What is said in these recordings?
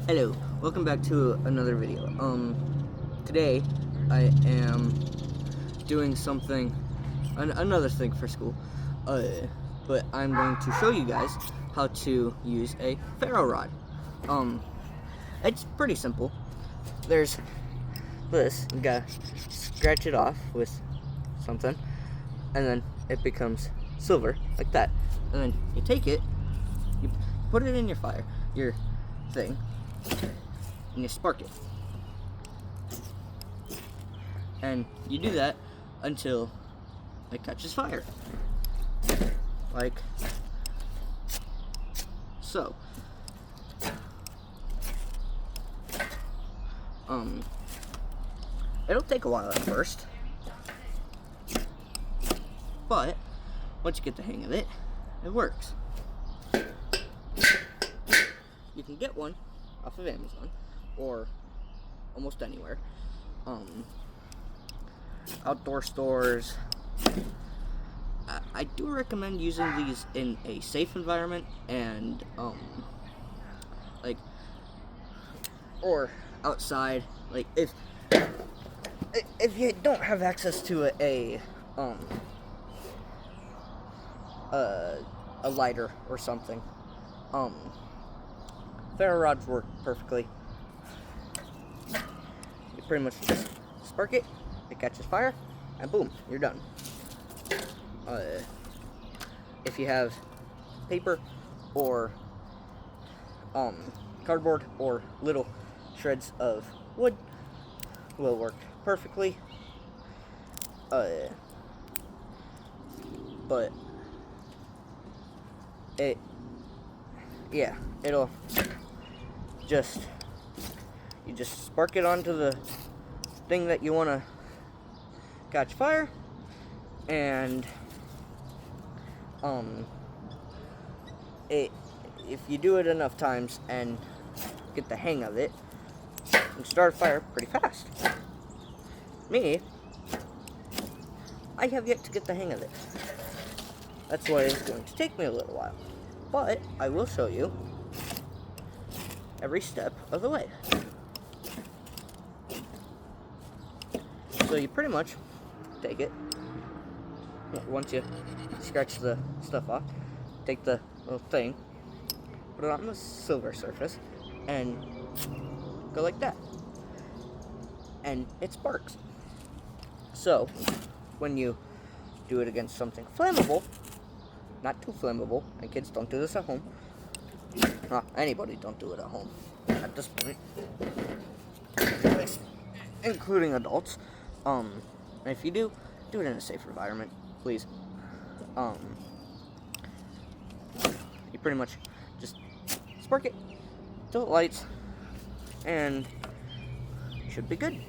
Hello, welcome back to another video. Today I am doing something, another thing for school, but I'm going to show you guys how to use a ferro rod. It's pretty simple. There's this, you gotta scratch it off with something, and then it becomes silver, like that. And then you take it, you put it in your thing, and you spark it. And you do that until it catches fire. Like so. It'll take a while at first, but once you get the hang of it, it works. You can get one off of Amazon or almost anywhere. Outdoor stores. I do recommend using these in a safe environment and or outside. Like if you don't have access to a lighter or something, ferro rods work perfectly. You pretty much just spark it, it catches fire, and boom, you're done. If you have paper or cardboard or little shreds of wood, will work perfectly. But it'll you just spark it onto the thing that you want to catch fire, and if you do it enough times and get the hang of it, you can start a fire pretty fast. Me, I have yet to get the hang of it. That's why it's going to take me a little while. But I will show you every step of the way. So you pretty much take it, once you scratch the stuff off, take the little thing, put it on the silver surface, and go like that. And it sparks. So when you do it against something flammable, not too flammable, and kids don't do this at home. Anybody don't do it at home at this point, including adults. And if you do it in a safe environment, please. You pretty much just spark it till it lights, and you should be good.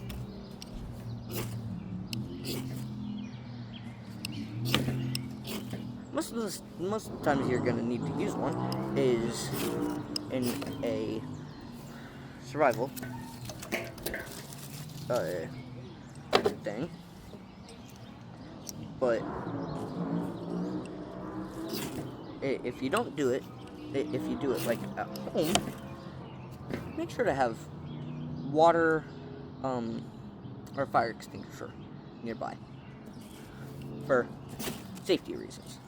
Most of the times you're gonna need to use one is in a survival thing, but if you don't do it, if you do it like at home, make sure to have water or fire extinguisher nearby for safety reasons.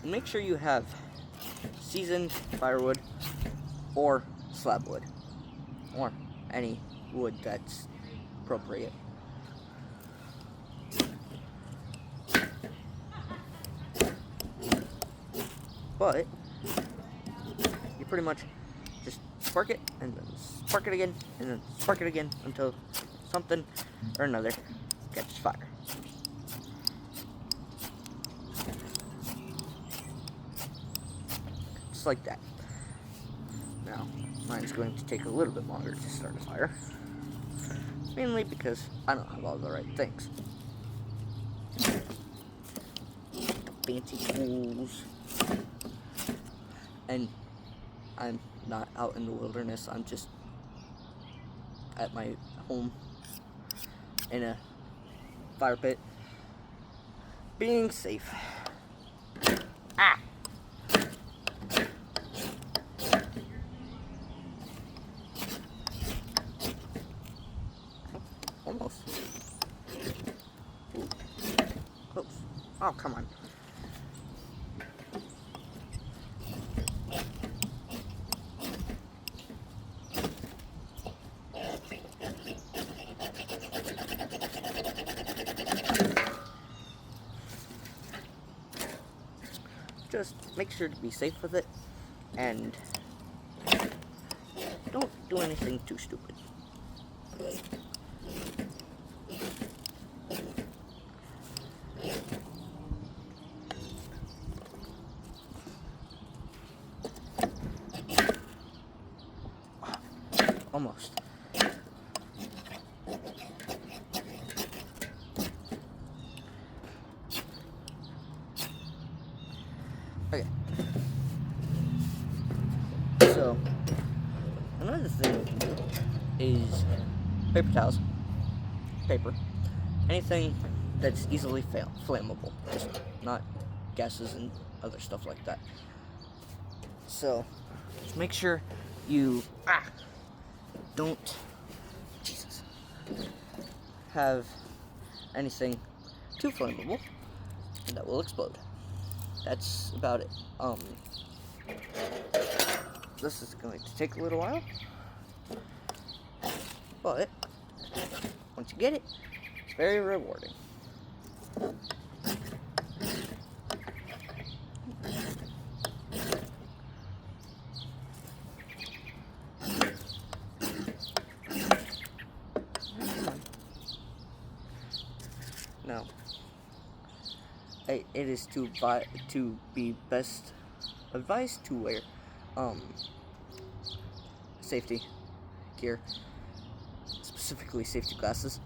And make sure you have seasoned firewood or slab wood, or any wood that's appropriate. But you pretty much just spark it, and then spark it again, and then spark it again until something or another catches fire. Just like that. Now, mine's going to take a little bit longer to start a fire, mainly because I don't have all the right things. The fancy tools. And I'm not out in the wilderness, I'm just at my home in a fire pit, being safe. Oh, come on. Just make sure to be safe with it, and don't do anything too stupid. Almost. Okay. So, another thing we can do is paper towels, paper, anything that's easily flammable, just not gases and other stuff like that. So, just make sure you don't have anything too flammable that will explode. That's about it. This is going to take a little while, but once you get it, it's very rewarding. Now, it is to be best advised to wear safety gear, specifically safety glasses.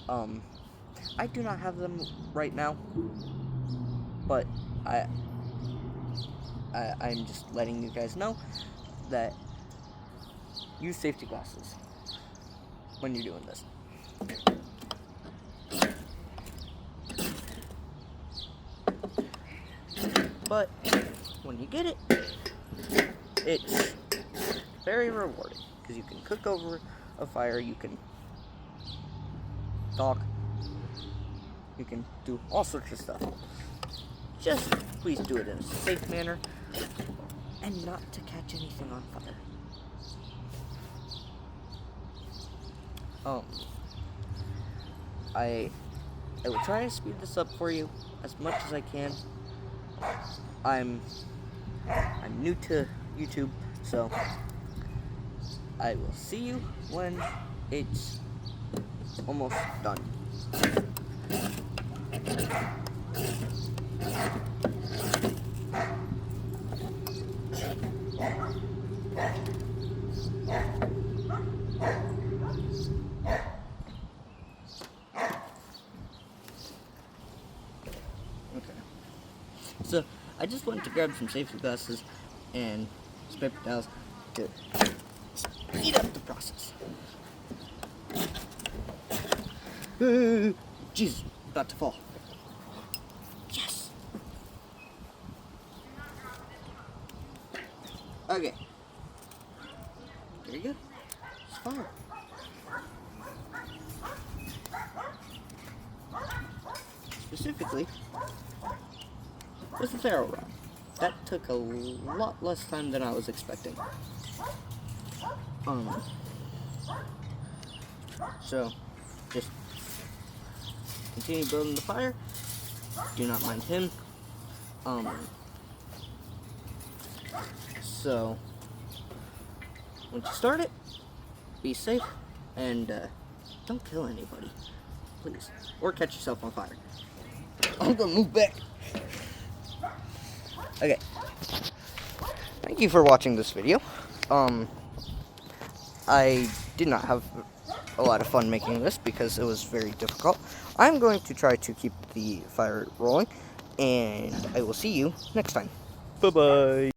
I do not have them right now, but I'm just letting you guys know that use safety glasses when you're doing this. But when you get it, it's very rewarding because you can cook over a fire, you can talk, you can do all sorts of stuff. Just please do it in a safe manner and not to catch anything on fire. I will try to speed this up for you as much as I can. I'm new to YouTube, so I will see you when it's almost done. So, I just went to grab some safety glasses and some paper towels to speed up the process. Jesus, about to fall. Yes! Okay. There you go. It's fire. Specifically, with the ferro rod. That took a lot less time than I was expecting. So, just continue building the fire. Do not mind him. So, once you start it, be safe and don't kill anybody, please, or catch yourself on fire. I'm gonna move back. Okay. Thank you for watching this video. I did not have a lot of fun making this because it was very difficult. I'm going to try to keep the fire rolling, and I will see you next time. Bye-bye.